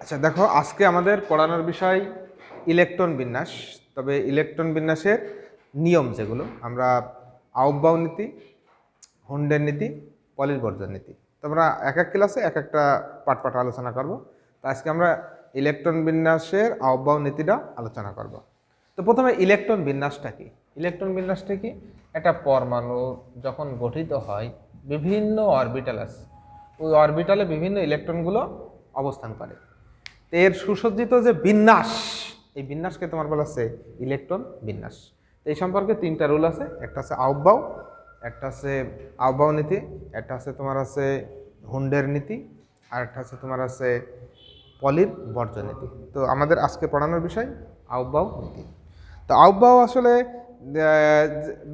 আচ্ছা দেখো, আজকে আমাদের পড়ানোর বিষয় ইলেকট্রন বিন্যাস। তবে ইলেকট্রন বিন্যাসের নিয়ম যেগুলো আমরা আউফবাউ নীতি, হুন্ডের নীতি, পলির বর্জন নীতি, তোমরা এক এক ক্লাসে এক একটা পাট আলোচনা করব। তো আজকে আমরা ইলেকট্রন বিন্যাসের আউফবাউ নীতিটা আলোচনা করব। তো প্রথমে ইলেকট্রন বিন্যাসটা কি? ইলেকট্রন বিন্যাসটা কি? একটা পরমাণু যখন গঠিত হয়, বিভিন্ন অরবিটাল আছে, ওই অরবিটালে বিভিন্ন ইলেকট্রনগুলো অবস্থান করে। এর সুসজ্জিত যে বিন্যাস, এই বিন্যাসকে তোমার বলা আছে ইলেকট্রন বিন্যাস। এই সম্পর্কে তিনটা রুল আছে, একটা আছে আউফবাউ, একটা আছে আউফবাউ নীতি, একটা আছে তোমার আছে হুন্ডের নীতি, আর একটা আছে তোমার আছে পলির বর্জন নীতি। তো আমাদের আজকে পড়ানোর বিষয় আউফবাউ নীতি। তো আউফবাউ আসলে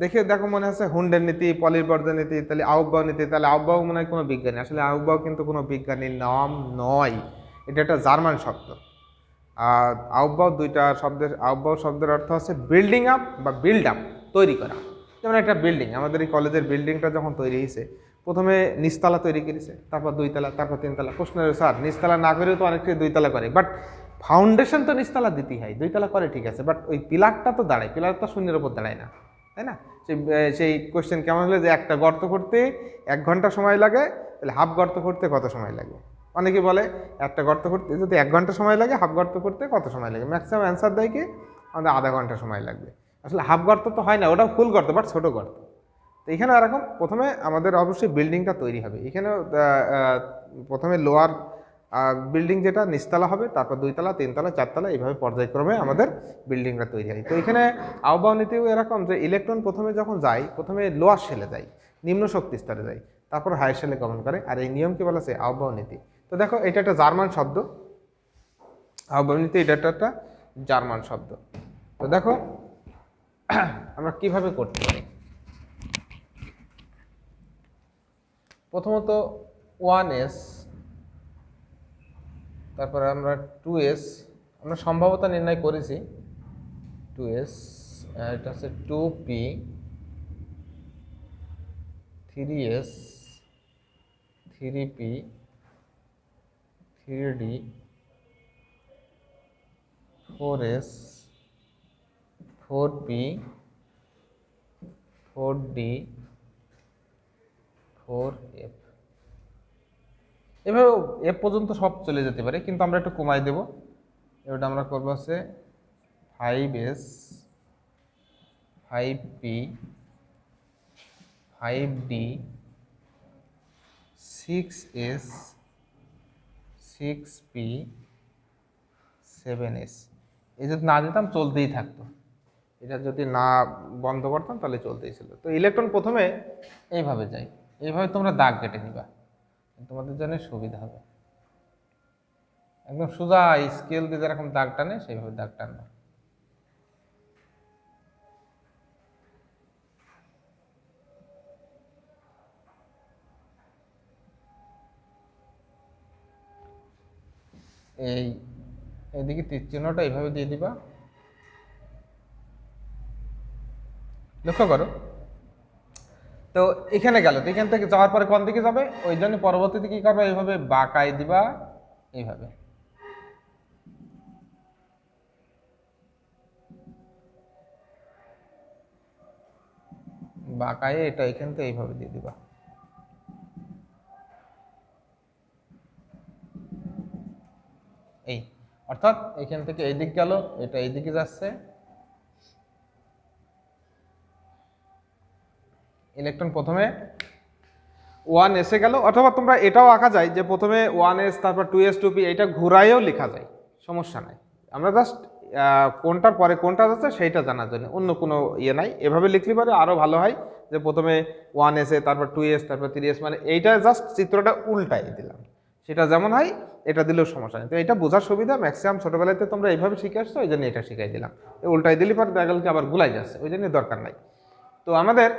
দেখে দেখো মনে আছে হুন্ডের নীতি, পলির বর্জন নীতি, তাহলে আউফবাউ নীতি, তাহলে আউফবাউ মনে হয় কোনো বিজ্ঞানী। আসলে আউফবাউ কিন্তু কোনো বিজ্ঞানীর নাম নয়, এটা একটা জার্মান শব্দ। আর আউফবাউ দুইটা শব্দের, আউফবাউ শব্দের অর্থ হচ্ছে বিল্ডিং আপ বা বিল্ড আপ, তৈরি করা। যেমন একটা বিল্ডিং, আমাদের এই কলেজের বিল্ডিংটা যখন তৈরি হয়েছে, প্রথমে নিচতলা তৈরি করেছে, তারপর দুইতলা, তারপর তিনতলা। প্রশ্ন স্যার নিচতলা না করেও তো অনেকে দুইতলা করে, বাট ফাউন্ডেশন তো নিচতলা দিতেই হয়। দুইতলা করে ঠিক আছে, বাট ওই পিলারটা তো দাঁড়ায়, পিলার তো শূন্যের উপর দাঁড়ায় না, তাই না? সেই কোয়েশ্চেন কেমন হলে যে একটা গর্ত করতে 1 ঘন্টা সময় লাগে, তাহলে হাফ গর্ত করতে কত সময় লাগে? অনেকে বলে একটা গর্ত করতে যদি 1 ঘন্টা সময় লাগে, হাফ গর্ত করতে কত সময় লাগে? ম্যাক্সিমাম অ্যান্সার দেয় কি আমাদের আধা ঘন্টা সময় লাগবে। আসলে হাফ গর্ত তো হয় না, ওটাও ফুল গর্ত, বাট ছোটো গর্ত। তো এখানে এরকম প্রথমে আমাদের অবশ্যই বিল্ডিংটা তৈরি হবে। এখানেও প্রথমে লোয়ার বিল্ডিং যেটা নিচতলা হবে, তারপর দুইতলা, তিনতলা, চারতলা, এইভাবে পর্যায়ক্রমে আমাদের বিল্ডিংটা তৈরি হয়। তো এখানে আউফবাউ নীতিও এরকম যে ইলেকট্রন প্রথমে যখন যায়, প্রথমে লোয়ার শেলে যায়, নিম্ন শক্তি স্তরে যায়, তারপর হায়ার শেলে গমন করে। আর এই নিয়মকে বলা আছে আউফবাউ নীতি। তো দেখো এটা একটা জার্মান শব্দ, আউফবাউ নীতি, এটা একটা জার্মান শব্দ। তো দেখো আমরা কিভাবে করতে পারি। প্রথমত 1s, তারপরে আমরা 2s, আমরা সম্ভাব্যতা নির্ণয় করেছি 2s, এটা হচ্ছে 2p, 3s, 3p, 3d, 4s, 4p, 4d, 4f। এভাবে এফ পর্যন্ত সব চলে যেতে পারে, কিন্তু আমরা একটু কমাই দেব। এটা আমরা করবো হচ্ছে 5s, 5p, 5d, 6s, 6p, 7s। এই যদি না দিতাম চলতেই থাকতো, এটা যদি না বন্ধ করতাম তাহলে চলতেই ছিল। তো ইলেকট্রন প্রথমে এইভাবে যায়, এইভাবে তোমরা দাগ কেটে নিবা, তোমাদের জন্য সুবিধা হবে। একদম সোজা স্কেল দিয়ে যেরকম দাগ টানে সেইভাবে দাগ টানবা। এইদিকে তীর চিহ্নটা এইভাবে দিয়ে দিবা, লক্ষ্য করো। তো এখানে গেল, তো এখান থেকে যাওয়ার পরে কোন দিকে যাবে, ওই জন্য পরবর্তীতে কি করবে, এইভাবে বাঁকায় দিবা, এইভাবে। বাঁকায়ে এটা এখান থেকে এইভাবে দিয়ে দিবা। এই অর্থাৎ এখান থেকে এইদিক গেল, এটা এইদিকে যাচ্ছে, ইলেকট্রন প্রথমে 1s এ গেল। অথবা তোমরা এটাও আঁকা যায় যে প্রথমে 1s, তারপর 2s, 2p, এটা ঘুরাইয়েও লেখা যায়, সমস্যা নাই। আমরা জাস্ট কোনটার পরে কোনটা যাচ্ছে সেইটা জানার জন্য, অন্য কোনো ইয়ে নাই। এভাবে লিখলে পারে আরও ভালো হয়, যে প্রথমে 1s এ, তারপর 2s, তারপর 3s, মানে এইটা জাস্ট চিত্রটা উল্টাই দিলাম, সেটা যেমন হয় এটা দিলেও সমস্যা নেই। তো এটা বোঝার সুবিধা, ম্যাক্সিমাম ছোটোবেলাতে তোমরা এইভাবে শিখে আসছো, ওই জন্য এটা শিখাই দিলাম। উল্টাই দিলে পরে দেখা গেল কি আবার গুলাই যাচ্ছে, ওই জন্য দরকার নাই। তো আমাদের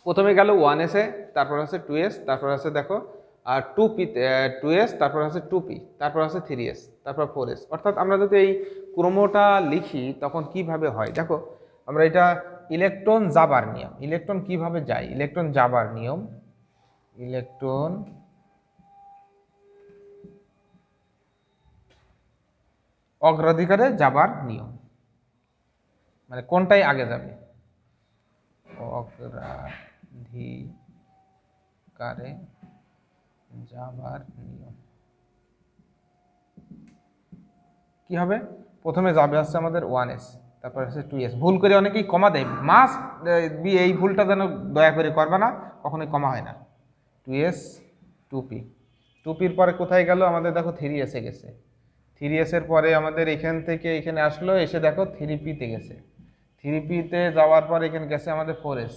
প্রথমে গেল 1s এ, তারপর আছে 2s, তারপর আছে দেখো 2p, 2s, তারপর আছে 2p, তারপর আছে 3s, তারপর 4s। অর্থাৎ আমরা যদি এই ক্রমটা লিখি তখন কিভাবে হয় দেখো। আমরা এটা ইলেকট্রন যাবার নিয়ম, ইলেকট্রন কিভাবে যায়, ইলেকট্রন যাবার নিয়ম, ইলেকট্রন অগ্রাধিকারে যাবার নিয়ম, মানে কোনটাই আগে যাবে, অগ্রাধিকারে যাবার নিয়ম। কি হবে, প্রথমে যাবে হচ্ছে আমাদের 1s, তারপর হচ্ছে 2s। ভুল করে অনেকেই কমা দেয়, মাস্ট বি, এই ভুলটা যেন দয়া করে করবে না, কখনোই কমা হয় না। 2s 2p, 2pর পরে কোথায় গেল আমাদের, দেখো 3s এ গেছে। 3s এর পরে আমাদের এখান থেকে এখানে আসলো, এসে দেখো 3p তে গেছে। 3p তে যাওয়ার পর এখানে গেছে আমাদের 4s,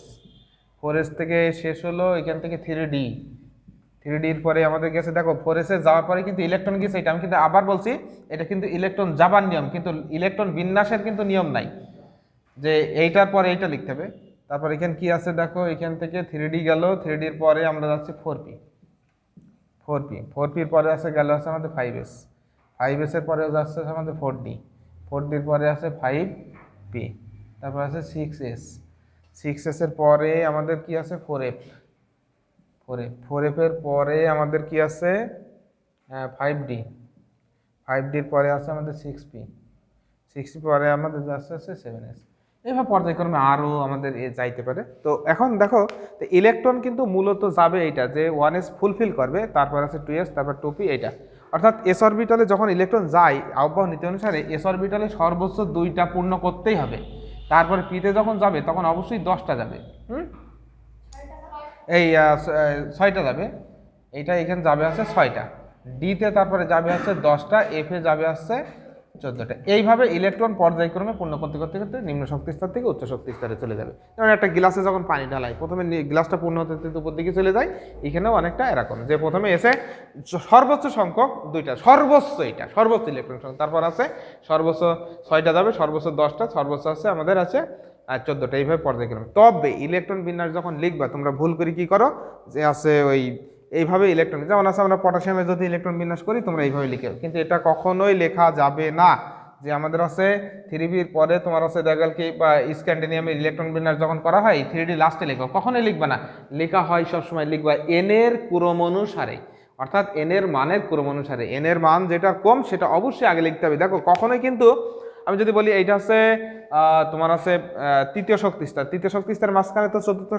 4s থেকে শেষ হলো এখান থেকে 3d, 3ডির পরে আমাদের গেছে দেখো 4s এ যাওয়ার পরে কিন্তু ইলেকট্রন গেছে। এটা আমি কিন্তু আবার বলছি, এটা কিন্তু ইলেকট্রন যাবার নিয়ম, কিন্তু ইলেকট্রন বিন্যাসের কিন্তু নিয়ম নাই যে এইটার পরে এইটা লিখতে হবে। তারপর এখানে কি আছে দেখো, এখান থেকে 3d গেল, 3ডির পরে আমরা যাচ্ছি 4p, 4pর পরে আছে গেল আছে আমাদের 5s, 5s এর পরে যাচ্ছে আমাদের 4d, 4dর পরে আছে 5p, তারপর আছে 6s, 6s এর পরে আমাদের কি আছে 4f, 4f এর পরে আমাদের কি আছে 5d, 5dর পরে আছে আমাদের 6p, 6p পরে আমাদের যাচ্ছে 7s। এইভাবে পর্যায়ক্রমে আরও আমাদের যাইতে পারে। তো এখন দেখো, ইলেকট্রন কিন্তু মূলত যাবে এইটা যে 1s ফুলফিল করবে, তারপর আছে 2s, তারপর 2p, এইটা। অর্থাৎ এস অরবিটালে যখন ইলেকট্রন যায় আহ্বাব নীতি অনুসারে এস অরবিটালে সর্বোচ্চ 2টা পূর্ণ করতেই হবে। তারপরে পিতে যখন যাবে তখন অবশ্যই 10টা যাবে, এই 6টা যাবে, এইটা এখানে যাবে আছে 6টা, ডিতে তারপরে যাবে আছে 10টা, এফে যাবে আছে 14টা। এইভাবে ইলেকট্রন পর্যায়ক্রমে পূর্ণ করতে করতে করতে নিম্ন শক্তি স্তর থেকে উচ্চ শক্তি স্তরে চলে যাবে। যেমন একটা গ্লাসে যখন পানি ঢালাই, প্রথমে গ্লাসটা পূর্ণ হতে হতে উপর দিকে চলে যায়, এখানেও অনেকটা এরকম যে প্রথমে এসে সর্বোচ্চ সংখ্যক 2টা, সর্বোচ্চ এটা সর্বোচ্চ ইলেকট্রন সংখ্যা, তারপর আছে সর্বোচ্চ 6টা যাবে, সর্বোচ্চ 10টা, সর্বোচ্চ আছে আমাদের আছে 14টা, এইভাবে পর্যায়ক্রমে। তবে ইলেকট্রন বিন্যাস যখন লিখবা তোমরা ভুল করে কি করো, যে আছে ওই এইভাবে ইলেকট্রন, যেমন আছে আমরা পটাশিয়ামে যদি ইলেকট্রন বিন্যাস করি তোমরা এইভাবে লিখে, কিন্তু এটা কখনোই লেখা যাবে না। যে আমাদের আছে 3bর পরে তোমার আছে দেখা কি বা স্ক্যান্ডিনিয়ামের ইলেকট্রন বিন্যাস যখন করা হয় 3d লাস্টে লিখবা, কখনোই লিখবা না, লেখা হয় সবসময় লিখবা n এর ক্রম অনুসারে, অর্থাৎ n এর মানের ক্রম অনুসারে। n এর মান যেটা কম সেটা অবশ্যই আগে লিখতে হবে। দেখো কখনোই কিন্তু আমি যদি বলি এইটা হচ্ছে তোমার আছে তৃতীয় শক্তি স্তর, তৃতীয় শক্তি স্তরের মাঝখানে তো চতুর্থ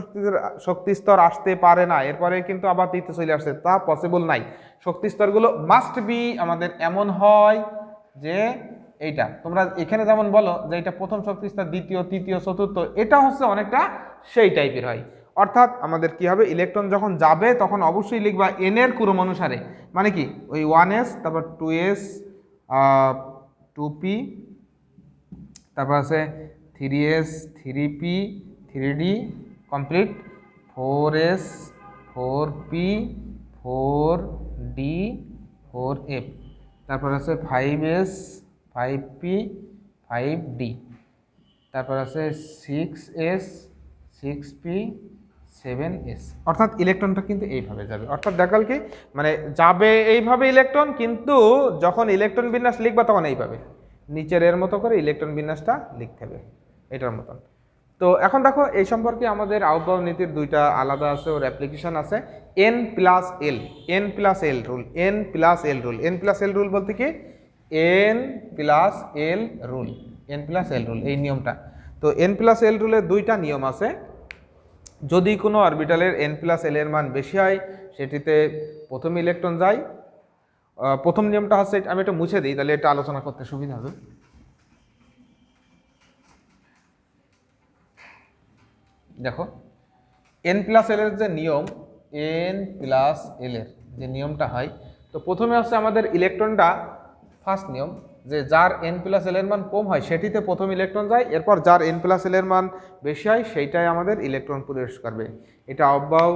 শক্তি স্তর আসতে পারে না, এরপরে কিন্তু আবার তৃতীয় চলে আসছে, তা পসিবল নাই। শক্তি স্তরগুলো মাস্ট বি আমাদের এমন হয় যে এইটা তোমরা এখানে যেমন বলো যে এটা প্রথম শক্তি স্তর, দ্বিতীয়, তৃতীয়, চতুর্থ, এটা হচ্ছে অনেকটা সেই টাইপের হয়। অর্থাৎ আমাদের কি হবে, ইলেকট্রন যখন যাবে তখন অবশ্যই লিখবা n এর ক্রম অনুসারে, মানে কি ওই 1s, তারপর 2s, 2p, তারপর আছে 3s, 3p, 3d complete, 4s, 4p, 4d, 4f, তারপর আছে 5s, 5p, 5d, তারপর আছে 6s, 6p, 7s। অর্থাৎ ইলেকট্রনটা কিন্তু এইভাবে যাবে, অর্থাৎ দেখাল কি মানে যাবে এইভাবে ইলেকট্রন, কিন্তু যখন ইলেকট্রন বিন্যাস লিখবা তখন এইভাবে নিচের এর মতো করে ইলেকট্রন বিন্যাসটা লিখতে হবে এটার মতন। তো এখন দেখো এই সম্পর্কে আমাদের আহ্বাব নীতির 2টা আলাদা আছে, ওর অ্যাপ্লিকেশন আছে। n+l, n+l rule, n+l rule, n+l rule বলতে কি n+l রুল, n+l রুল এই নিয়মটা। তো n+l রুলের 2টা নিয়ম আছে। যদি কোনো অরবিটালের n+l এর মান বেশি হয় সেটিতে প্রথম ইলেকট্রন যায়। প্রথম নিয়মটা হচ্ছে, আমি এটা মুছে দিই তাহলে এটা আলোচনা করতে সুবিধা হবে। দেখো n+l এর যে নিয়ম, n+l এর যে নিয়মটা হয়, তো প্রথমে হচ্ছে আমাদের ইলেকট্রনটা ফার্স্ট নিয়ম যে যার n+l এর মান কম হয় সেটিতে প্রথম ইলেকট্রন যায়, এরপর যার n+l এর মান বেশি হয় সেইটাই আমাদের ইলেকট্রন প্রবেশ করবে। এটা আহ্বাব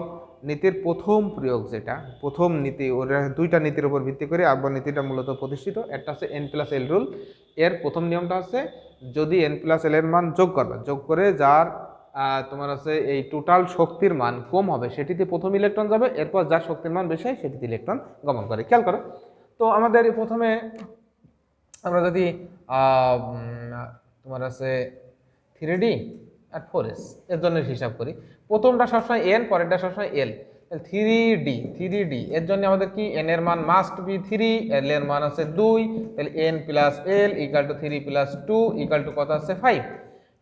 নীতির প্রথম প্রয়োগ, যেটা প্রথম নীতি, ওরা 2টা নীতির উপর ভিত্তি করে আহ্বাব নীতিটা মূলত প্রতিষ্ঠিত। একটা হচ্ছে n+l রুল, এর প্রথম নিয়মটা হচ্ছে যদি n+l এর মান যোগ করবে, যোগ করে যার তোমার আছে এই টোটাল শক্তির মান কম হবে সেটিতে প্রথম ইলেকট্রন যাবে, এরপর যার শক্তির মান বেশি হয় সেটিতে ইলেকট্রন গমন করে। খেয়াল করো, তো আমাদের প্রথমে আমরা যদি তোমার আছে 3d আর 4s এর জন্য হিসাব করি, প্রথমটা সবসময় n, পরেরটা সবসময় l, থ্রি ডি এর জন্য আমাদের কি এন এর মান মাস্ট বি 3, এল এর মান আছে 2, তাহলে N plus L equal to 3 plus 2 equal to কত আছে 5।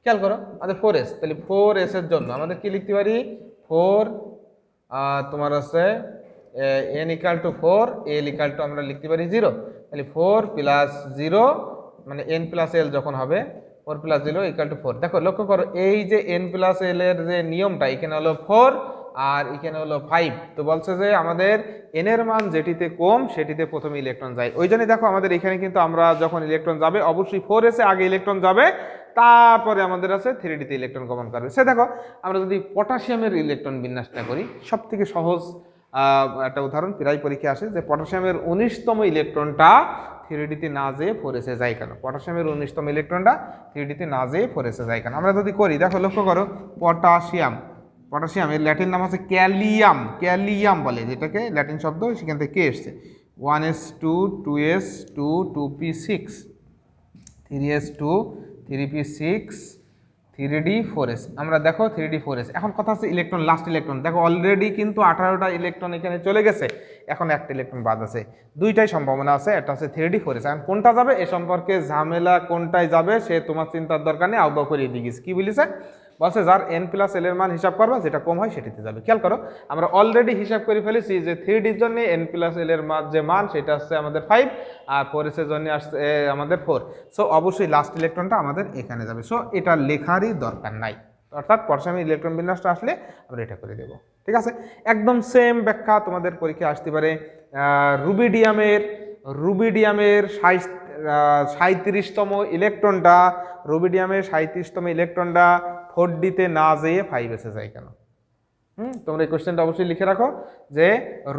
খেয়াল করো আমাদের 4s, তাহলে 4s এর জন্য আমাদের কি লিখতে পারি 4 তোমার আছে N equal to 4, L equal to আমরা লিখতে পারি 0, তাহলে 4 প্লাস 0 মানে এন প্লাস এল যখন হবে 4 প্লাস 0 ইকাল টু 4। দেখো লক্ষ্য করো এই যে এন প্লাস এল এর যে নিয়মটা এখানে হলো 4 আর এখানে হলো 5, তো বলছে যে আমাদের এন এর মান যেটিতে কম সেটিতে প্রথমে ইলেকট্রন যায়। ওই জন্যই দেখো আমাদের এখানে কিন্তু আমরা যখন ইলেকট্রন যাবে অবশ্যই 4s এ আগে ইলেকট্রন যাবে, তারপরে আমাদের আছে 3d তে ইলেকট্রন গমন করবে। সে দেখো আমরা যদি পটাশিয়ামের ইলেকট্রন বিন্যাসটা করি, সব থেকে সহজ একটা উদাহরণ প্রায় পরীক্ষা আসে যে পটাশিয়ামের 19তম ইলেকট্রনটা 3d তে না যেয়ে 4s এ যায় কেন, পটাশিয়ামের 19তম ইলেকট্রনটা 3d তে না যেয়ে 4s এ যায় কেন। আমরা যদি করি দেখো লক্ষ্য করো পটাশিয়ামের ল্যাটিন নাম আছে ক্যালিয়াম বলে, যেটাকে ল্যাটিন শব্দ সেখান থেকে কে এসছে 1s2 2s2 2p6 3s2 3p6 3d 4s। আমরা দেখো 3d 4s, এখন কথা হচ্ছে ইলেকট্রন লাস্ট ইলেকট্রন, দেখো অলরেডি কিন্তু 18টা ইলেকট্রন এখানে চলে গেছে, এখন একটা ইলেকট্রন বাদ আছে, দুইটাই সম্ভাবনা আছে, একটা আছে 3d 4s। এখন কোনটা যাবে এ সম্পর্কে ঝামেলা, কোনটায় যাবে সে তোমার চিন্তার দরকার নেই, আহ্বান করিয়ে দিয়ে গেছে। কি বলিছে বলছে যার n প্লাস এল এর মান হিসাব করবা যেটা কম হয় সেটিতে যাবে। খেয়াল করো আমরা অলরেডি হিসাব করে ফেলেছি যে 3ডির জন্য n প্লাস এল এর মান যে মান সেটা আসছে আমাদের 5 আর 4s এর জন্য আসছে আমাদের 4, সো অবশ্যই লাস্ট ইলেকট্রনটা আমাদের এখানে যাবে, সো এটা লেখারই দরকার নাই, অর্থাৎ পটাশিয়ামের ইলেকট্রন বিন্যাসটা আসলে আমরা এটা করে দেব। ঠিক আছে, একদম সেম ব্যাখ্যা তোমাদের পরীক্ষায় আসতে পারে রুবিডিয়ামের 37তম ইলেকট্রনটা, রুবিডিয়ামের 37তম ইলেকট্রনটা 4d তে না যেয়ে 5s এ যায় কেন। তোমরা এই কোশ্চেনটা অবশ্যই লিখে রাখো যে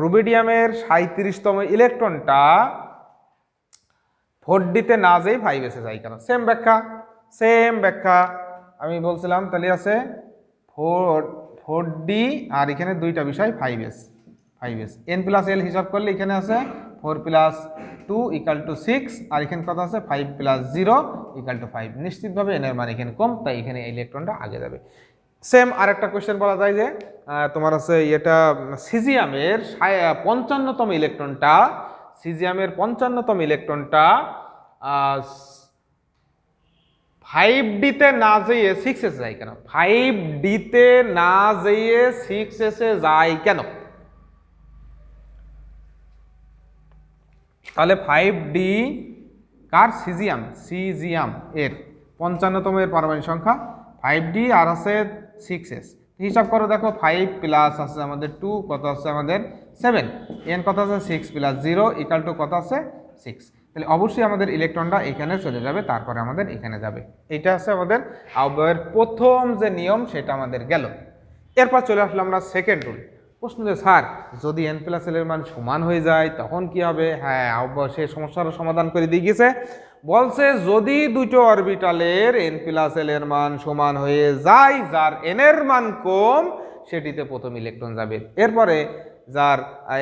রুবিডিয়ামের 37তম ইলেকট্রনটা 4d তে না যেয়ে 5s এ যায় কেন। সেম ব্যাখ্যা আমি বলছিলাম, তাহলে আছে 4d আর এখানে দুইটা বিষয় 5s n প্লাস এল হিসাব করলে এখানে আছে 4 প্লাস 2 ইকাল টু 6 আর এখানে কত আছে 5 প্লাস 0 ইকাল টু 5, নিশ্চিতভাবে এন এর মান এখানে কম, তাই এখানে ইলেকট্রনটা আগে যাবে। সেম আরেকটা কোশ্চেন বলা যায় যে তোমার আছে এটা সিজিয়ামের 55তম ইলেকট্রনটা 5d তে না যেয়ে 6s যায় কেন, 5d তে না যেয়ে 6s এ যায় কেন। তাহলে 5d কার সিজিয়াম এর 55তম এর পারমাণবিক সংখ্যা 5d আর আছে 6s, হিসাব করো দেখো 5 প্লাস আছে আমাদের 2 কত আছে আমাদের 7, n কত আছে 6 প্লাস 0 ইকাল টু কত আছে 6, তাহলে অবশ্যই আমাদের ইলেকট্রনটা এখানে চলে যাবে, তারপরে আমাদের এখানে যাবে। এটা আছে আমাদের আহ্বায়ের প্রথম যে নিয়ম সেটা আমাদের গেল। এরপর চলে আসলাম আমরা সেকেন্ড রুল। প্রশ্ন যে স্যার যদি n প্লাস এল এর মান সমান হয়ে যায় তখন কি হবে। হ্যাঁ, আহ্বায় সে সমস্যার সমাধান করে দিয়ে গেছে, বলছে যদি দুটো অরবিটালের n প্লাস এল এর মান সমান হয়ে যায়, যার n এর মান কম সেটিতে প্রথম ইলেকট্রন যাবে, এরপরে যার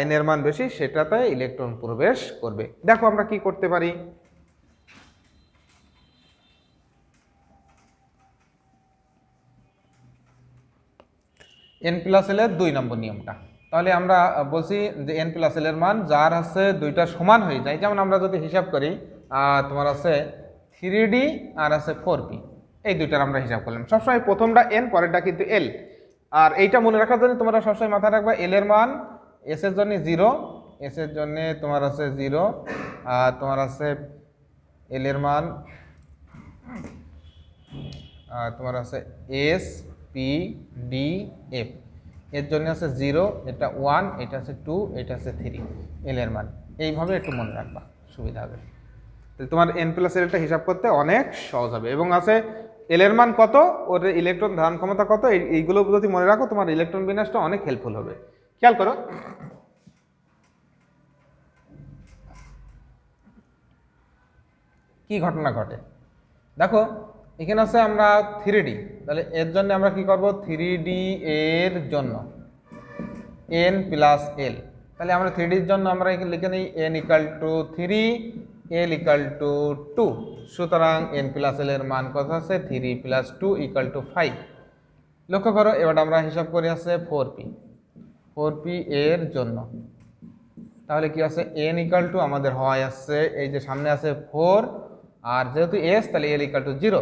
n এর মান বেশি সেটাতে ইলেকট্রন প্রবেশ করবে। দেখো আমরা কি করতে পারি, n প্লাস এল এর 2 নম্বর নিয়মটা, তাহলে আমরা বলছি যে n প্লাস এল এর মান যার আছে দুইটা সমান হয়ে যায়, যেমন আমরা যদি হিসাব করি তোমার আছে 3d আর আছে 4p, এই দুইটার আমরা হিসাব করলাম। সবসময় প্রথমটা n পরেরটা কিন্তু l, আর এইটা মনে রাখার জন্য তোমরা সবসময় মাথায় রাখবা l এর মান s এর জন্য 0, s এর জন্য তোমার আছে 0, আর তোমার আছে l এর মান তোমার আছে s p d f, এর জন্য আছে 0, এটা 1, এটা আছে 2, এটা আছে 3, এল এর মান এইভাবে একটু মনে রাখবা, সুবিধা হবে। তাহলে তোমার n প্লাস এলটা হিসাব করতে অনেক সহজ হবে। এবং আছে এল এর মান কত, ওর ইলেকট্রন ধারণ ক্ষমতা কত, এইগুলো যদি মনে রাখো তোমার ইলেকট্রন বিন্যাসটা অনেক হেল্পফুল হবে। খেয়াল করো কি ঘটনা ঘটে, দেখো এখানে আছে আমরা 3d, তাহলে এর জন্য আমরা কি করব 3d এর জন্য n প্লাস এল, তাহলে আমরা 3d এর জন্য আমরা এখানে লিখে নিই n equal to 3, l equal to 2, সুতরাং n প্লাস এল এর মান কত আছে 3 প্লাস 2 ইকাল টু 5। লক্ষ্য করো এবার আমরা হিসাব করে আছে 4p 4p এর জন্য, তাহলে কি আছে n ইকাল টু আমাদের হয় আসছে এই যে সামনে আছে 4 আর যেহেতু s তাহলে l ইকাল টু 0,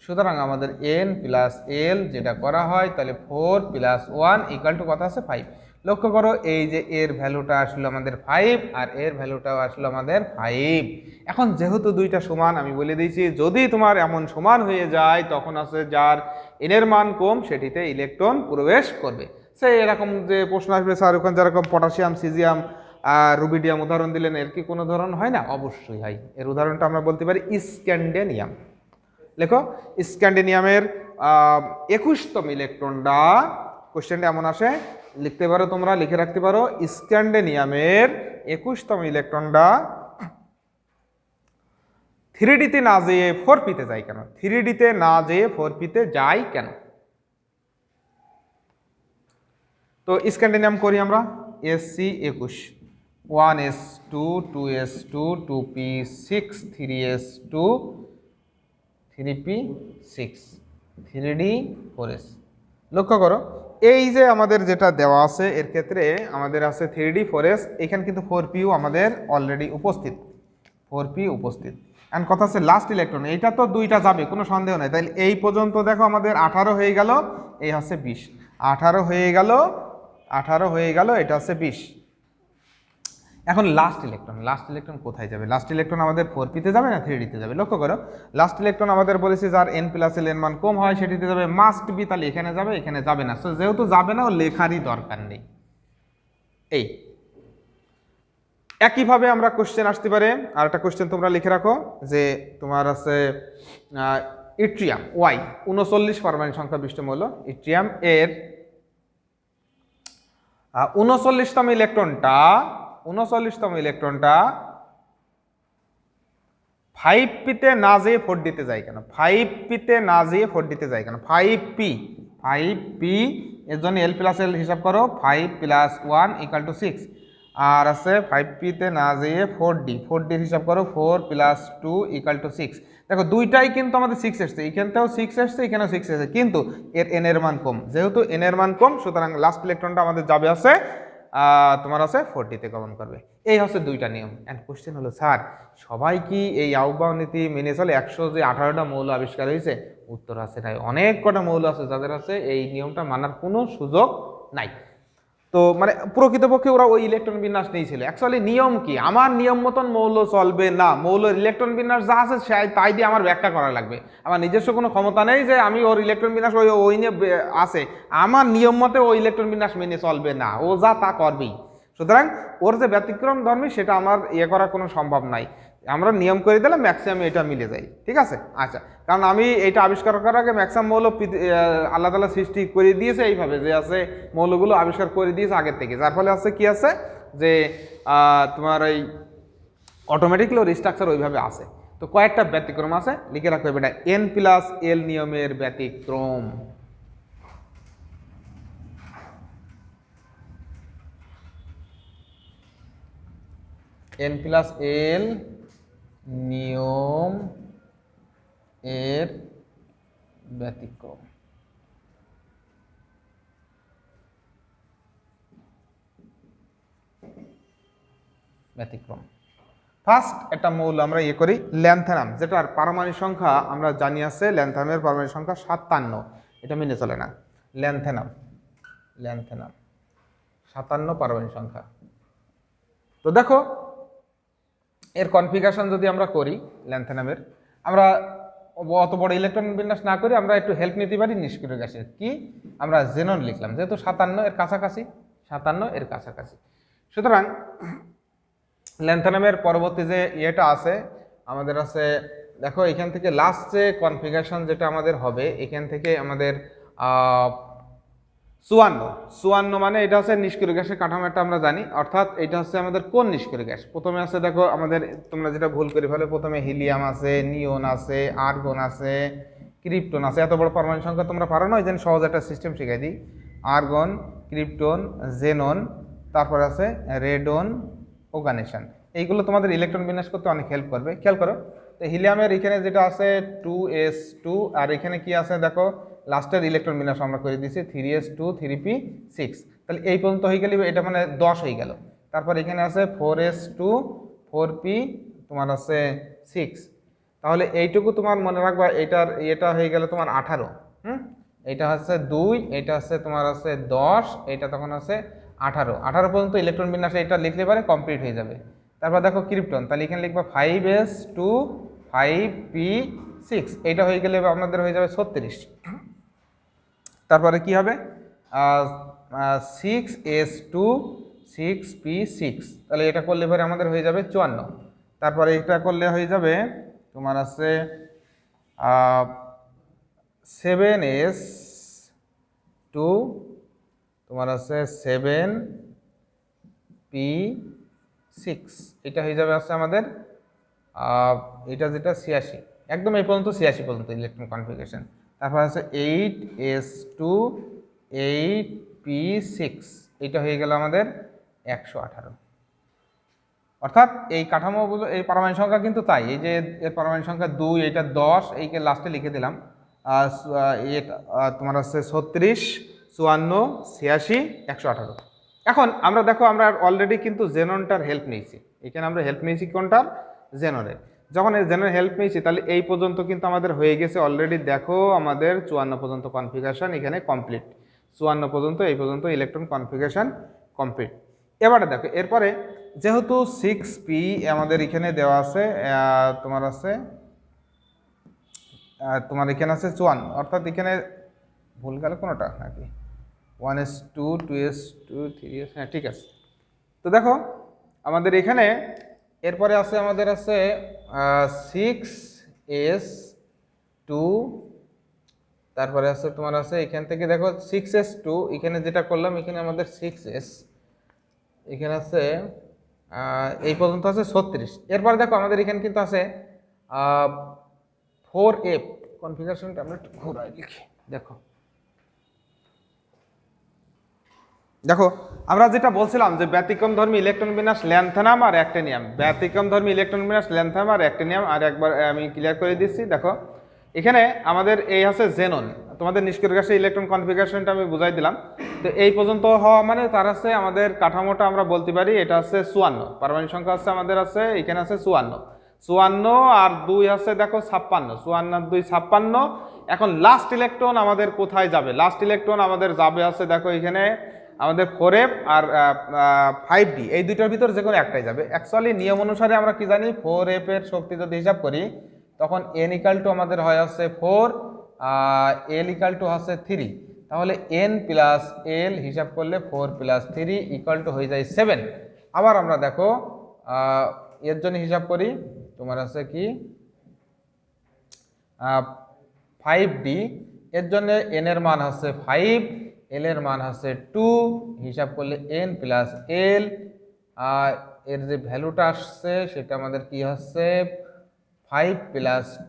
সুতরাং আমাদের n প্লাস l যেটা করা হয় তাহলে 4 প্লাস 1 ইকাল টু কত আছে 5। লক্ষ্য করো এই যে এর ভ্যালুটা আসলো আমাদের 5 আর এর ভ্যালুটাও আসলো আমাদের 5। এখন যেহেতু দুইটা সমান আমি বলে দিয়েছি যদি তোমার এমন সমান হয়ে যায় তখন আছে যার n এর মান কম সেটিতে ইলেকট্রন প্রবেশ করবে। সে এরকম যে প্রশ্ন আসবে স্যার ওখানে যেরকম পটাশিয়াম সিজিয়াম রুবিডিয়াম উদাহরণ দিলেন, এর কি কোনো ধরন হয় না? অবশ্যই হয়। এর উদাহরণটা আমরা বলতে পারি স্ক্যান্ডেনিয়াম। লেখো স্ক্যান্ডেনিয়ামের 21তম ইলেকট্রনটা, কোশ্চেনটা এমন আসে লিখতে পারো, তোমরা লিখে রাখতে পারো স্ক্যান্ডেনিয়ামের 21তম ইলেকট্রনটা 3D-তে না যেয়ে 4p-তে যায় কেন? 3D-তে না যেয়ে 4p-তে যায় কেন? তো স্ক্যান্ডেনিয়াম করি আমরা Sc21 1s2 2s2 2p6 3s2 3p6 3d 4s। লক্ষ্য করো এই যে আমাদের যেটা দেওয়া আছে এর ক্ষেত্রে আমাদের আছে 3d 4s, এখানে কিন্তু 4pও আমাদের অলরেডি উপস্থিত, 4p উপস্থিত। এন্ড কথা আছে লাস্ট ইলেকট্রন, এইটা তো দুইটা যাবে কোনো সন্দেহ নাই, তাহলে এই পর্যন্ত দেখো আমাদের 18 হয়ে গেল, এই হচ্ছে 20, 18 হয়ে গেল, 18 হয়ে গেল, এটা হচ্ছে 20। এখন লাস্ট ইলেকট্রন কোথায় যাবে? লাস্ট ইলেকট্রন আমাদের 4p-তে যাবে না 3d-তে যাবে? লক্ষ্য করো লাস্ট ইলেকট্রন আমাদের বলেছি যার n প্লাস l এর মান কম হয় সেটিতে যাবে, মাস্ট বি, তাহলে এখানে যাবে, এখানে যাবে না। সো যেহেতু যাবে না ও লেখারই দরকার নেই। এই একইভাবে আমরা কোশ্চেন আসতে পারে, আর একটা কোশ্চেন তোমরা লিখে রাখো যে তোমার আছে ইট্রিয়াম ওয়াই 39 পারমাণবিক সংখ্যা বিশিষ্ট মৌল, ইট্রিয়াম এর 39তম ইলেকট্রনটা 5p-তে না যেয়ে 4d-তে যায় কেন? 5p-তে না যেয়ে 4d-তে যায় কেন? 5p এর জন্য l প্লাস l হিসাব করো, 5 প্লাস 1 ইকাল টু 6, আর আছে 5p-তে না যেয়ে 4d হিসাব করো, 4 প্লাস 2 ইকাল টু 6। দেখো দুইটাই কিন্তু আমাদের 6 এসছে, এখানটাও 6 এসছে, এখানেও 6 এসছে, কিন্তু এর n এর মান কম, যেহেতু n এর মান কম সুতরাং লাস্ট ইলেকট্রনটা আমাদের যাবে আছে তোমার আছে 4d-তে গমন করবে। এই হচ্ছে দুইটা নিয়ম। অ্যান্ড কোশ্চেন হলো স্যার সবাই কি এই আউবাউ নীতি মেনে চলে? 118টা মৌল আবিষ্কার হয়েছে, উত্তর আছে নাই, অনেক কটা মৌল আছে যাদের আছে এই নিয়মটা মানার কোনো সুযোগ নাই। তো মানে প্রকৃতপক্ষে ওরা ওই ইলেকট্রন বিন্যাস নিয়েছিল। অ্যাকচুয়ালি নিয়ম কি? আমার নিয়ম মতন মৌল চলবে না, মৌলের ইলেকট্রন বিন্যাস যা আছে তাই দিয়ে আমার ব্যাখ্যা করা লাগবে। আমার নিজস্ব কোনো ক্ষমতা নেই যে আমি ওর ইলেকট্রন বিন্যাস ওই নিয়ে আছে, আমার নিয়ম মতে ওই ইলেকট্রন বিন্যাস মেনে চলবে না, ও যা তা করবেই। সুতরাং ওর যে ব্যতিক্রম ধর্মী সেটা আমার করা কোনো সম্ভব নাই, আমরা নিয়ম করে দিলে ম্যাক্সিমাম এটা মিলে যায়। ঠিক আছে, আচ্ছা, কারণ আমি এটা আবিষ্কার করার আগে ম্যাক্সিমাম মৌল আল্লাহ তাআলা সৃষ্টি করে দিয়েছে এইভাবে যে আছে মৌলগুলো আবিষ্কার করে দিয়েছে আগের থেকে, যার ফলে আছে কি আছে যে তোমার এই অটোমেটিকলি ওর স্ট্রাকচার ওইভাবে আছে। তো কয়েকটা ব্যতিক্রম আছে, লিখে রাখবে এটা n প্লাস l নিয়মের ব্যতিক্রম। n প্লাস l নিয়ম এর ব্যতিক্রম। ফার্স্ট একটা মৌল আমরা করি ল্যান্থানাম, যেটার পারমাণবিক সংখ্যা আমরা জানি আছে, ল্যান্থানামের পারমাণবিক সংখ্যা 57, এটা মেনে চলে না। ল্যান্থানাম 57 পারমাণবিক সংখ্যা। তো দেখো এর কনফিগারেশন যদি আমরা করি ল্যান্থানামের, আমরা অত বড় ইলেকট্রন বিন্যাস না করে আমরা একটু হেল্প নিতে পারি নিষ্ক্রিয় গ্যাসের। কি আমরা জেনন লিখলাম, যেহেতু 57 এর কাছাকাছি, 57 এর কাছাকাছি। সুতরাং ল্যান্থানামের পরবর্তী যে ইয়েটা আছে আমাদের আছে, দেখো এখান থেকে লাস্ট যে কনফিগারেশন যেটা আমাদের হবে, এখান থেকে আমাদের 54 মানে এটা হচ্ছে নিষ্ক্রিয় গ্যাসের কাঠামোটা আমরা জানি, অর্থাৎ এটা হচ্ছে আমাদের কোন নিষ্ক্রিয় গ্যাস। প্রথমে আছে দেখো আমাদের, তোমরা যেটা ভুল করে ফেলে, প্রথমে হিলিয়াম আছে, নিয়ন আছে, আর্গন আছে, ক্রিপ্টন আছে। এত বড় পারমাণবিক সংখ্যা তোমরা পারো না, ওই জন্য সহজ একটা সিস্টেম শিখাই দিই। আর্গন, ক্রিপ্টন, জেনন, তারপর আছে রেডন, ওগানেশন। এইগুলো তোমাদের ইলেকট্রন বিন্যাস করতে অনেক হেল্প করবে। খেয়াল করো, তো হিলিয়ামের এখানে যেটা আছে 2s2, আর এখানে কি আছে দেখো লাস্টের ইলেকট্রন বিন্যাস আমরা করে দিয়েছি 3s2 3p6। তাহলে এই পর্যন্ত হয়ে গেলে এটা মানে 10 হয়ে গেল। তারপর এখানে আছে 4s2 4p তোমার আছে 6। তাহলে এইটুকু তোমার মনে রাখবা, এটা হয়ে গেল তোমার 18। এটা হচ্ছে 2, এটা হচ্ছে তোমার আছে 10, এটা তখন আছে 18 পর্যন্ত ইলেকট্রন বিন্যাসে এটা লিখলে পারে কমপ্লিট হয়ে যাবে। তারপর দেখো ক্রিপ্টন, তাহলে এখানে লিখবা 5s2 5p6, এইটা হয়ে গেলে আপনাদের হয়ে যাবে 36। তারপরে কি হবে 6s2 6p6, তাহলে এটা করলে পরে আমাদের হয়ে যাবে 54। তারপরে এটা করলে হয়ে যাবে তোমার আছে 7s2 তোমার আছে 7p6, এটা হয়ে যাবে আছে আমাদের এটা যেটা 86, একদম এই পর্যন্ত 86 পর্যন্ত ইলেকট্রন কনফিগারেশন। তারপর আছে 8s2 8p6, এটা হয়ে গেল আমাদের 118। অর্থাৎ এই কাঠামোগুলো, এই পারমাণবিক সংখ্যা কিন্তু তাই, এই যে এর পারমাণবিক সংখ্যা 2, এটা 10, এইকে লাস্টে লিখে দিলাম। তোমার আছে 36 54 86 118। এখন আমরা দেখো আমরা অলরেডি কিন্তু জেননটার হেল্প নিয়েছি, এখানে আমরা হেল্প নিয়েছি কোনটার, জেননের। যখন এই জেনের হেল্প নিয়েছি তাহলে এই পর্যন্ত কিন্তু আমাদের হয়ে গেছে অলরেডি। দেখো আমাদের 54 পর্যন্ত কনফিগারেশন এখানে কমপ্লিট, 54 পর্যন্ত এই পর্যন্ত ইলেকট্রন কনফিগারেশন কমপ্লিট। এবারে দেখো এরপরে যেহেতু 6p আমাদের এখানে দেওয়া আছে, তোমার আছে তোমার এখানে আছে 54, অর্থাৎ এখানে ভুল গেল কোনোটা নাকি 1s2 2s2 3s, হ্যাঁ ঠিক আছে। তো দেখো আমাদের এখানে এরপরে আছে আমাদের আছে 6s2, তারপরে আছে তোমার আছে এখান থেকে দেখো 6s2, এখানে যেটা করলাম এখানে আমাদের 6s, এখানে আছে এই পর্যন্ত আছে 36। এরপরে দেখো আমাদের এখানে কিন্তু আছে 4f কনফিগারেশনটা আমরা একটু ঘোরাই লিখি। দেখো আমরা যেটা বলছিলাম যে ব্যতিক্রমধর্মী ইলেকট্রন বিন্যাস ল্যান্থানাম আর অ্যাক্টিনিয়াম, ব্যতিক্রমধর্মী ইলেকট্রন বিন্যাস ল্যান্থানাম আর অ্যাক্টিনিয়াম, আর একবার আমি ক্লিয়ার করে দিচ্ছি। দেখো এখানে আমাদের এই আছে জেনন, তোমাদের নিষ্ক্রিয় গ্যাসের ইলেকট্রন কনফিগারেশনটা আমি বুঝাই দিলাম। তো এই পর্যন্ত হওয়া মানে তার আছে আমাদের কাঠামোটা আমরা বলতে পারি এটা আছে 54, পারমাণবিক সংখ্যা আছে আমাদের আছে এখানে আছে 54 আর 2 আছে দেখো 56, 54 আর 2 56। এখন লাস্ট ইলেকট্রন আমাদের কোথায় যাবে, লাস্ট ইলেকট্রন আমাদের যাবে আছে দেখো এখানে আমাদের 4f আর 5d, এই দুইটার ভিতর যে কোনো একটাই যাবে। অ্যাকচুয়ালি নিয়ম অনুসারে আমরা কি জানি 4f এর শক্তি যদি হিসাব করি তখন n = আমাদের হয় আছে 4, l = আছে 3, তাহলে n + l হিসাব করলে 4 + 3 = হয়ে যায় 7। আবার আমরা দেখো এর জন্য হিসাব করি তোমার আছে কি 5d, এর জন্য n এর মান আছে 5, l এর মান আছে 2, হিসাব করলে n + l, এর যে ভ্যালুটা আসছে সেটা আমাদের কি হচ্ছে 5 +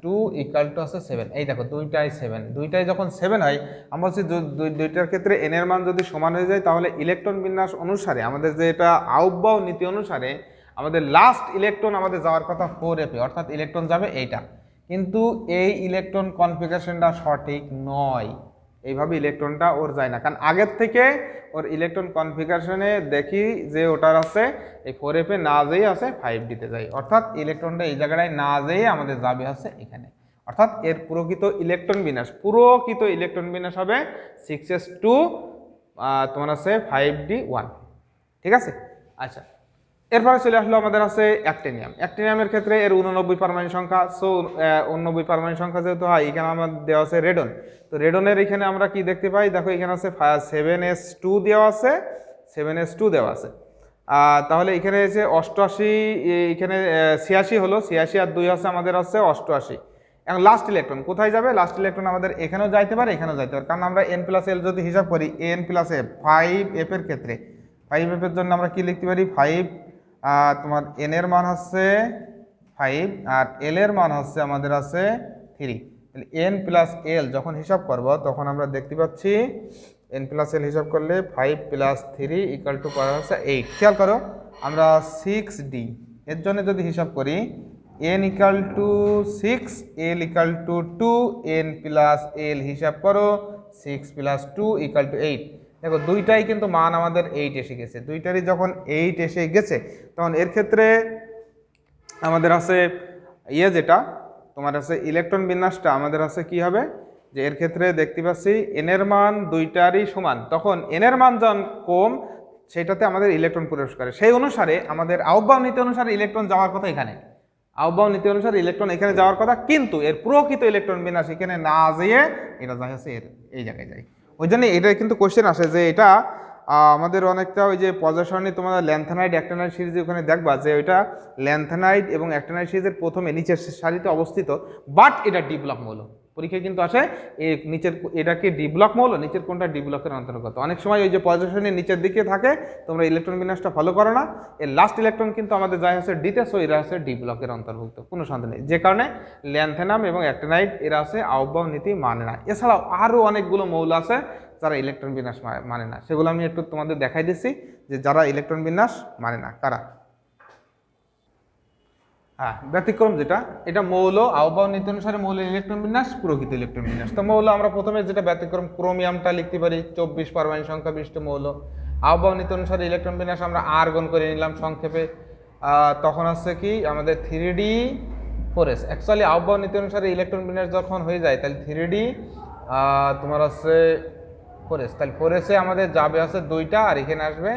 2 = আছে 7। এই দেখো দুইটাই 7, দুইটাই যখন 7 হয় আমরা বলছি দুইটার ক্ষেত্রে n এর মান যদি সমান হয়ে যায় তাহলে ইলেকট্রন বিন্যাস অনুসারে আমাদের যে এটা আউটবাউন্ড নীতি অনুসারে আমাদের লাস্ট ইলেকট্রন আমাদের যাওয়ার কথা 4f, অর্থাৎ ইলেকট্রন যাবে এইটা। কিন্তু এই ইলেকট্রন কনফিগারেশনটা সঠিক নয়, এইভাবে ইলেকট্রনটা ওর যায় না, কারণ আগের থেকে ওর ইলেকট্রন কনফিগারেশনে দেখি যে ওটার আছে এই 4f এ না যেয়ে আছে 5d তে যায়, অর্থাৎ ইলেকট্রনটা এই জায়গাটায় না যেয়ে আমাদের যাবে আছে এখানে। অর্থাৎ এর প্রকৃত ইলেকট্রন বিন্যাস হবে 6s2 তোমার আছে 5d1, ঠিক আছে। আচ্ছা এরপরে চলে আসলো আমাদের আছে অ্যাক্টিনিয়াম। অ্যাক্টিনিয়ামের ক্ষেত্রে এর 89 পারমাণবিক সংখ্যা, সো 89 পারমাণবিক সংখ্যা যেহেতু হয় এখানে আমাদের দেওয়া আছে রেডন। তো রেডনের এখানে আমরা কি দেখতে পাই, দেখো এখানে আছে 7s2 দেওয়া আছে, 7s2 দেওয়া আছে। তাহলে এখানে এসে 88, এখানে 86 হলো, 86 আর 2 আছে আমাদের আছে 88। এখন লাস্ট ইলেকট্রন কোথায় যাবে, লাস্ট ইলেকট্রন আমাদের এখানেও যাইতে পারে এখানেও যাইতে পারে, কারণ আমরা n + l যদি হিসাব করি n + f 5f এর ক্ষেত্রে 5f এর জন্য আমরা কি লিখতে পারি 5, তোমার n এর মান হচ্ছে 5 আর l এর মান হচ্ছে আমাদের আছে 3, তাহলে n + l যখন হিসাব করব তখন আমরা দেখতে পাচ্ছি n + l হিসাব করলে 5 + 3 = করা হচ্ছে 8। খেয়াল করো আমরা 6d এর জন্য যদি হিসাব করি n = 6, l = 2, n + l হিসাব করো 6 + 2 = 8, দেখো দুইটাই কিন্তু মান আমাদের 8 এসে গেছে, দুইটারই যখন 8 এসে গেছে তখন এর ক্ষেত্রে আমাদের আছে যেটা তোমার আছে ইলেকট্রন বিন্যাসটা আমাদের আছে কি হবে, যে এর ক্ষেত্রে দেখতে পাচ্ছি এন এর মান দুইটারই সমান, তখন এন এর মান যখন কম সেটাতে আমাদের ইলেকট্রন প্রবেশ করে, সেই অনুসারে আমাদের আহ্বান নীতি অনুসারে ইলেকট্রন যাওয়ার কথা এখানে, আহ্বান নীতি অনুসারে ইলেকট্রন এখানে যাওয়ার কথা, কিন্তু এর প্রকৃত ইলেকট্রন বিন্যাস এখানে না যেয়ে এটা যায় হচ্ছে এর এই জায়গায় যায়। ওই জন্য এটা কিন্তু কোশ্চেন আসে যে এটা আমাদের অনেকটা ওই যে পর্যায় তোমাদের ল্যান্থানাইড অ্যাক্টিনাইড সিরিজে ওখানে দেখবা যে ওইটা ল্যান্থানাইড এবং অ্যাক্টিনাইড সিরিজের প্রথমে নিচের সারিতে অবস্থিত, বাট এটা ডি ব্লক মৌল। পরীক্ষায় কিন্তু আসে এই নিচের এটা কি ডি ব্লক মৌল, নিচের কোনটা ডি ব্লকের অন্তর্গত। অনেক সময় ওই যে পর্যায় নিচের দিকে থাকে, তোমরা ইলেকট্রন বিন্যাসটা ফলো করো না, এর লাস্ট ইলেকট্রন কিন্তু আমাদের যায় হচ্ছে ডিতে, সো এরা হচ্ছে ডি ব্লকের অন্তর্ভুক্ত, কোনো সন্দেহ নেই। যে কারণে ল্যান্থানাম এবং অ্যাক্টিনাইড এরা আছে আহ্বান নীতি মানে না। এছাড়াও আরও অনেকগুলো মৌল আছে যারা ইলেকট্রন বিন্যাস মানে না, সেগুলো আমি একটু তোমাদের দেখাই দিচ্ছি যে যারা ইলেকট্রন বিন্যাস মানে না কারা। হ্যাঁ, ব্যতিক্রম যেটা, এটা মৌল আহ্বান নীতি অনুসারে মৌলের ইলেকট্রন বিন্যাস, প্রকৃত ইলেকট্রন বিন্যাস। তো মৌল আমরা প্রথমে যেটা ব্যতিক্রম ক্রোমিয়ামটা লিখতে পারি 24 পারমাণবিক সংখ্যা বিশিষ্ট মৌল। আহ্বান নীতি অনুসারে ইলেকট্রন বিন্যাস আমরা আর্গন করে নিলাম সংক্ষেপে, তখন আছে কি আমাদের 3D4s। অ্যাকচুয়ালি আহ্বান নীতি অনুসারে ইলেকট্রন বিন্যাস যখন হয়ে যায় তাহলে 3D তোমার আছে 4s, তাহলে 4s এ আমাদের যাবে আছে 2টা আর এখানে আসবে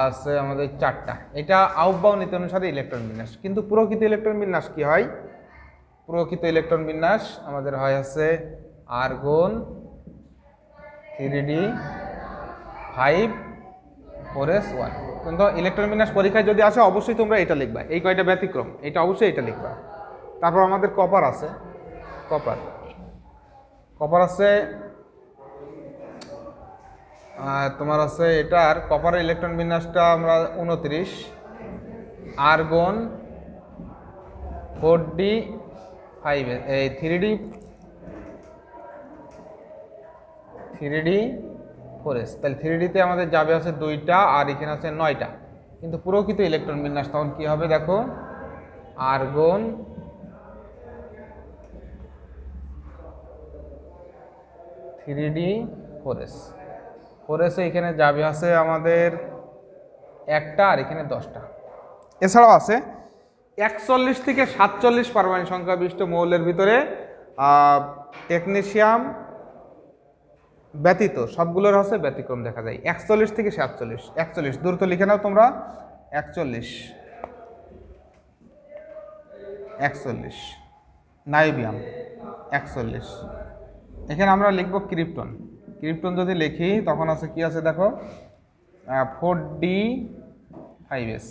আছে আমাদের 4টা। এটা আহ্বান নীতি অনুসারে ইলেকট্রন বিন্যাস। কিন্তু প্রকৃত ইলেকট্রন বিন্যাস কি হয়, প্রকৃত ইলেকট্রন বিন্যাস আমাদের হয় আছে আর্গন 3D5 4s 1। কিন্তু ইলেকট্রন বিন্যাস পরীক্ষায় যদি আসে অবশ্যই তোমরা এটা লিখবা, এই কয়টা ব্যতিক্রম এটা অবশ্যই এটা লিখবা। তারপর আমাদের কপার আছে, কপার আছে তোমার আছে এটার কপারের ইলেকট্রন বিন্যাসটা আমরা 29, আর্গন 4D5 এই 3D4s, তাহলে 3Dতে আমাদের যাবে আছে 2টা আর এখানে আছে 9টা। কিন্তু প্রকৃত ইলেকট্রন বিন্যাস তখন কি হবে দেখো, আর্গন 3D4s, 4s এখানে যাবে আছে আমাদের 1টা আর এখানে 10টা। এছাড়াও আছে 41 থেকে 47 পারমাণবিক সংখ্যা বিশিষ্ট মৌলের ভিতরে টেকনেশিয়াম ব্যতীত সবগুলোর হচ্ছে ব্যতিক্রম দেখা যায়। 41 থেকে 47, 41 দ্রুত লিখে নাও তোমরা, 41 নাইবিয়াম 41। এখানে আমরা লিখব ক্রিপ্টন, ক্রিপ্টন যদি লিখি তখন আছে কি আছে দেখো 4D5s।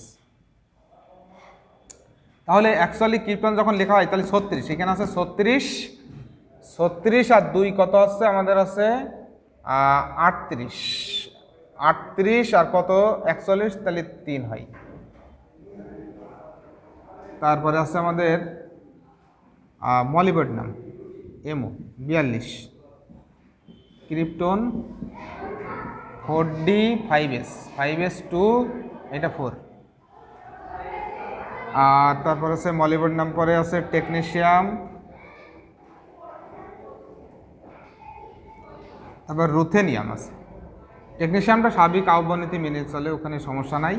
তাহলে অ্যাকচুয়ালি ক্রিপ্টন যখন লেখা হয় তাহলে 36, এখানে আছে 36 আর 2 কত আছে আমাদের আছে 38 আর কত 41, তাহলে 3 হয়। তারপরে আছে আমাদের molybdenum MO 42, krypton 4D5s 5s2 এটা 4। আর তারপর আছে মলিবডেনাম, পরে আছে টেকনেশিয়াম, তারপর রুথেনিয়াম আছে। টেকনেশিয়ামটা স্বাভাবিক আহ্বান নীতি মেনে চলে, ওখানে সমস্যা নাই।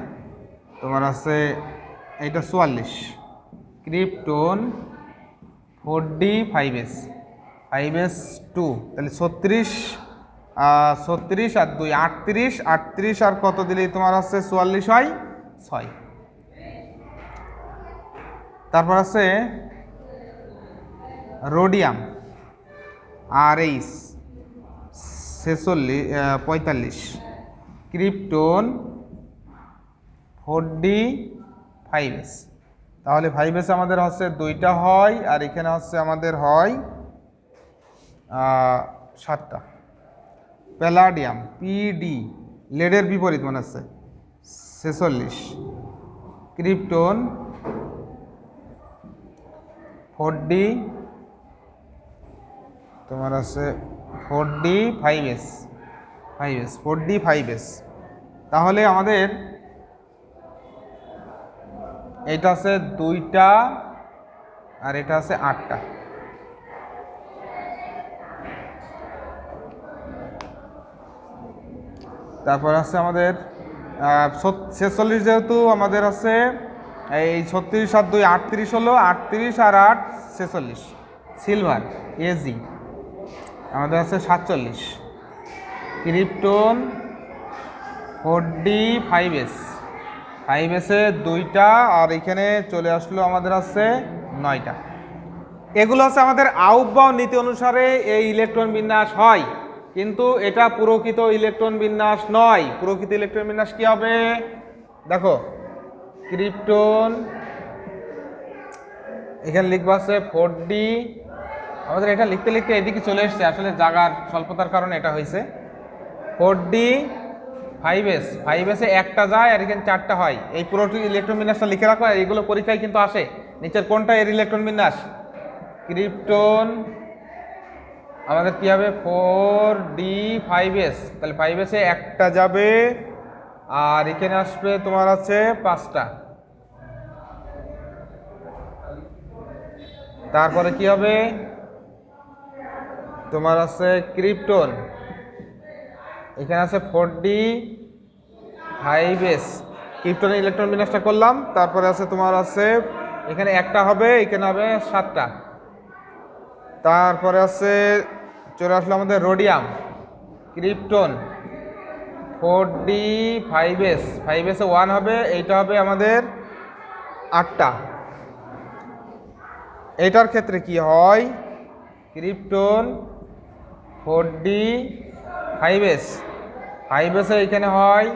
তোমার আছে এইটা 44, ক্রিপ্টন 4D5s 5s2, তাহলে 36 আর 2 38 আর কত দিলেই তোমার আছে 44 হয় 6। তারপর আছে রোডিয়াম RH 45, ক্রিপ্টন 4D5s, তাহলে 5s আমাদের হচ্ছে 2টা হয় আর এখানে হচ্ছে আমাদের হয় 7টা। প্যালাডিয়াম PD লেডের বিপরীত মনে আছে 46, ক্রিপ্টন 4D তোমার আছে 4D5s, তাহলে আমাদের এটা আছে 2টা আর এটা আছে 8টা। তারপর আছে আমাদের 46, যেহেতু আমাদের আছে এই 36 আর 2 38 হলো, 38 আর 8 46। সিলভার এজি আমাদের আছে 47। ক্রিপ্টন 4D 5S, 5S-এ 2টা, আর এখানে চলে আসলো আমাদের আছে 9টা। এগুলো হচ্ছে আমাদের আউটবাউ নীতি অনুসারে এই ইলেকট্রন বিন্যাস হয়, কিন্তু এটা প্রকৃত ইলেকট্রন বিন্যাস নয়। প্রকৃত ইলেকট্রন বিন্যাস কি হবে দেখো, ক্রিপ্টন এখানে লিখবা আছে 4D, আমাদের এটা লিখতে লিখতে এদিকে চলে এসছে, আসলে জায়গার স্বল্পতার কারণে এটা হয়েছে। 4D 5S, 5S-এ একটা যায় আর এখানে 4টা হয়। এই পুরোটি ইলেকট্রন বিন্যাসটা লিখে রাখো, এইগুলো পরীক্ষায় কিন্তু আসে। নিচের কোনটা এর ইলেকট্রন বিন্যাস? ক্রিপ্টন আমাদের কি হবে 4D 5S, তাহলে 5S-এ একটা যাবে আর এখানে আসবে তোমার আছে 5টা। তারপরে কি হবে তোমার আছে ক্রিপ্টন, এখানে আছে 4D 5S, ক্রিপ্টনের ইলেকট্রন বিন্যাসটা করলাম। তারপরে আছে তোমার আছে এখানে একটা হবে, এখানে হবে 7টা। তারপরে আছে চলে আসলো আমাদের রোডিয়াম, ক্রিপ্টন 4D 5S, 5S-এ 1 হবে, এইটা হবে আমাদের 8টা। এটার ক্ষেত্রে কি হয়, ক্রিপ্টন 4D 5S, 5S-এ এখানে হয়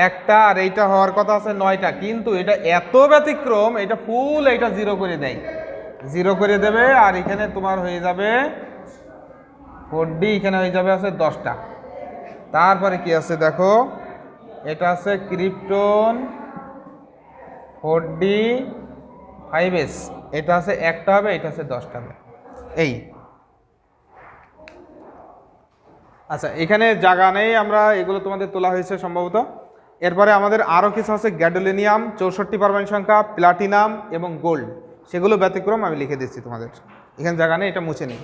একটা, আর এইটা হওয়ার কথা আছে 9টা, কিন্তু এটা এত ব্যতিক্রম, এটা ফুল এইটা 0 করে দেয়, 0 করে দেবে। আর এখানে তোমার হয়ে যাবে 4D, এখানে হয়ে যাবে আছে 10টা। তারপরে কি আছে দেখো, এটা আছে ক্রিপ্টন 4D 5S, এটা আছে একটা হবে, এটা আছে 10টা হবে। এই আচ্ছা, এখানে জায়গা নেই, আমরা এগুলো তোমাদের তোলা হয়েছে সম্ভবত। এরপরে আমাদের আরও কিছু আছে, গ্যাডোলিনিয়াম 64 পারমাণবিক সংখ্যা, প্লাটিনাম এবং গোল্ড, সেগুলো ব্যতিক্রম আমি লিখে দিচ্ছি তোমাদের, এখানে জায়গা নেই, এটা মুছে নিই।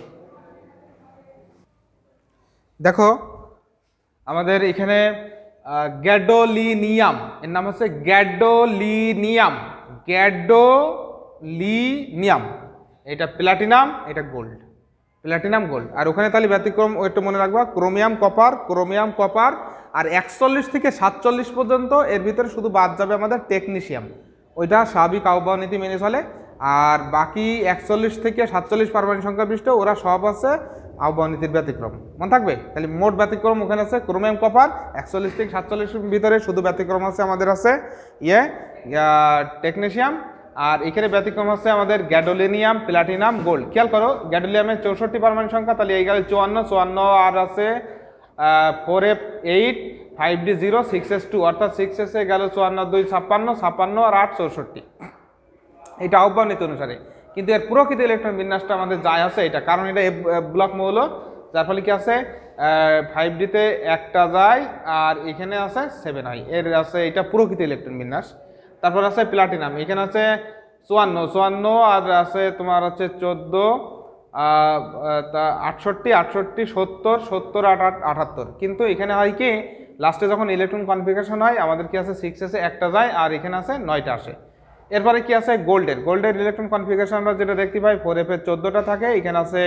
দেখো আমাদের এখানে গ্যাডোলিনিয়াম, এর নাম হচ্ছে গ্যাডোলিনিয়াম, গ্যাডোলিনিয়াম, এটা প্লাটিনাম, এটা গোল্ড, প্লাটিনাম গোল্ড। আর ওখানে তাহলে ব্যতিক্রম একটু মনে রাখবা, ক্রোমিয়াম কপার, ক্রোমিয়াম কপার। আর 41 থেকে 47 পর্যন্ত এর ভিতরে শুধু বাদ যাবে আমাদের টেকনিশিয়াম, ওইটা স্বাভাবিক আহ্বান নীতি মেনে চলে। আর বাকি 41 থেকে 47 পারমাণবিক সংখ্যা বিশিষ্ট ওরা সব আছে আহ্বান নীতির ব্যতিক্রম, মনে থাকবে। তাহলে মোট ব্যতিক্রম ওখানে আছে ক্রোমিয়াম কপার, 41 থেকে 47 ভিতরে শুধু ব্যতিক্রম আছে আমাদের আছে টেকনিশিয়াম। আর এখানে ব্যতিক্রম হচ্ছে আমাদের গ্যাডোলিনিয়াম, প্লাটিনাম, গোল্ড। খেয়াল করো, গ্যাডোলিয়ামের 64 পারমাণবিক সংখ্যা, তাহলে এই গেল 54, আর আছে 4F8, 5D0, 6S2, অর্থাৎ 6S-এ গেল 54, 2 56, 56 আর 8 64, এটা আহ্বান নীতি অনুসারে। কিন্তু এর প্রকৃত ইলেকট্রন বিন্যাসটা আমাদের যায় আছে এটা, কারণ এটা ব্লক মৌল, যার ফলে কি আছে 5D-তে একটা যায় আর এখানে আছে 7 হয়, এর আছে এটা প্রকৃত ইলেকট্রন বিন্যাস। তারপর আছে প্লাটিনাম, এখানে আছে 54, আর আছে তোমার হচ্ছে 14, 68, 68, 70, 70, 78, কিন্তু এখানে হয় কি লাস্টে যখন ইলেকট্রন কনফিগারেশন হয় আমাদের কি আছে 6S-এ একটা যায় আর এখানে আছে 9টা আসে। এরপরে কি আছে গোল্ডের ইলেকট্রন কনফিগারেশন আমরা যেটা দেখতে পাই 4F-এর 14টা থাকে, এখানে আছে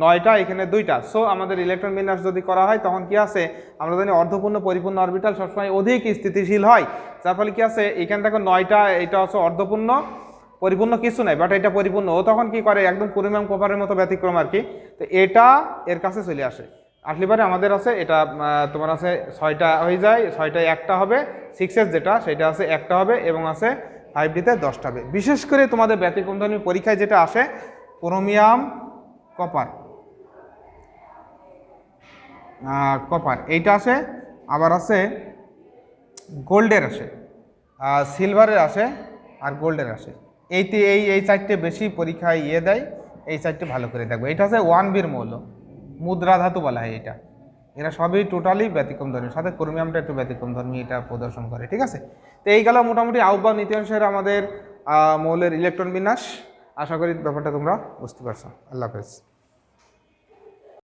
9টা, এখানে 2টা। সো আমাদের ইলেকট্রন বিন্যাস যদি করা হয় তখন কি আছে, আমরা জানি অর্ধপূর্ণ পরিপূর্ণ অরবিটাল সবসময় অধিক স্থিতিশীল হয়, যার ফলে কি আছে এখানে দেখো 9টা, এটা হচ্ছে অর্ধপূর্ণ, পরিপূর্ণ কিছু নাই, বাট এটা পরিপূর্ণ। ও তখন কি করে একদম ক্রোমিয়াম কপারের মতো ব্যতিক্রম আর কি, তো এটা এর কাছে চলে আসে। আসলে পরে আমাদের আছে এটা তোমার আছে 6টা হয়ে যায়, 6টায় একটা হবে, 6S যেটা সেটা আছে একটা হবে, এবং আছে 5D-তে 10টা হবে। বিশেষ করে তোমাদের ব্যতিক্রমধর্মী পরীক্ষায় যেটা আসে ক্রোমিয়াম কপার এইটা আসে, আবার আছে গোল্ডের আসে, সিলভারের আসে, আর গোল্ডের আসে। এই 4টে বেশি পরীক্ষায় দেয়, এই 4টে ভালো করে দেখবো। এটা আছে 1B-র মৌল, মুদ্রা ধাতু বলা হয় এটা, এরা সবই টোটালি ব্যতিক্রম ধর্মী, সাথে ক্রোমিয়ামটা একটু ব্যতিক্রম ধর্মী এটা প্রদর্শন করে, ঠিক আছে। তো এই গেল মোটামুটি আহ্বান নীতি অনুসারে আমাদের মৌলের ইলেকট্রন বিন্যাস। আশা করি ব্যাপারটা তোমরা বুঝতে পারছো। আল্লাহ হাফেজ।